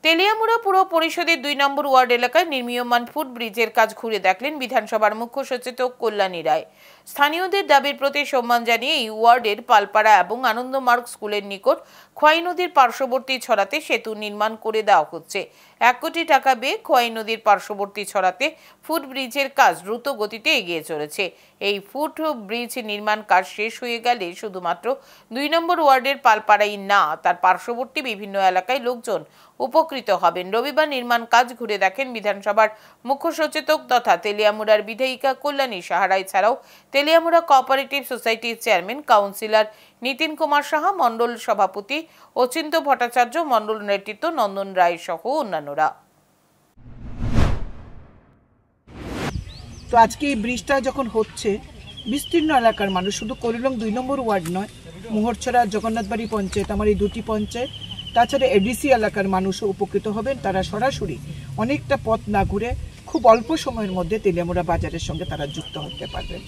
তেলিয়ামুড়া পুর পরিষদের 2 নম্বর ওয়ার্ড এলাকায় নির্মীয়মান ফুটব্রিজের কাজ ঘুরে দেখলেন বিধানসভার মুখ্য সচেতক কল্যাণী রায়। স্থানীয়দের দাবির প্রতি সম্মান জানিয়ে এই ওয়ার্ডের পালপাড়া এবং আনন্দমার্গ স্কুলের নিকট খোয়াই নদীর পার্শ্ববর্তী ছড়াতে সেতু নির্মাণ করে দেওয়া হচ্ছে। 1 কোটি টাকা ব্যয়ে খোয়াই নদীর পার্শ্ববর্তী ছড়াতে ফুটব্রিজের কাজ দ্রুত গতিতে এগিয়ে চলেছে। এই ফুটব্রিজ নির্মাণ কাজ শেষ হয়ে গেলে শুধুমাত্র 2 নম্বর ওয়ার্ডের পালপাড়াই না, তার পার্শ্ববর্তী বিভিন্ন এলাকায় লোকজন উপকৃত হবেন। রবিবার নির্মাণ কাজ ঘুরে দেখেন বিধানসভার মুখ্য সচেতক তথা তেলিয়ামুড়ার বিধায়িকা কল্যাণী সাহারা, এছাড়াও তেলিয়ামুড়া কোঅপারেটিভ সোসাইটির চেয়ারম্যান কাউন্সিলর নিতিন কুমার সাহা, মণ্ডল সভাপতি অচিন্ত ভট্টাচার্য, মণ্ডল নেতৃত্ব নন্দন রায় সহ অন্যান্যরা। তো আজকে এই ব্রিজটা যখন হচ্ছে, বিস্তীর্ণ এলাকার মানুষ, শুধু কলিলং 2 নম্বর ওয়ার্ড নয়, মোহরছড়া, জগন্নাথবাড়ি পঞ্চায়েত, আমার এই 2টি পঞ্চায়েত, তাছাড়া এডিসি এলাকার মানুষও উপকৃত হবেন। তারা সরাসরি অনেকটা পথ না ঘুরে খুব অল্প সময়ের মধ্যে তেলিয়ামুড়া বাজারের সঙ্গে তারা যুক্ত হতে পারবেন।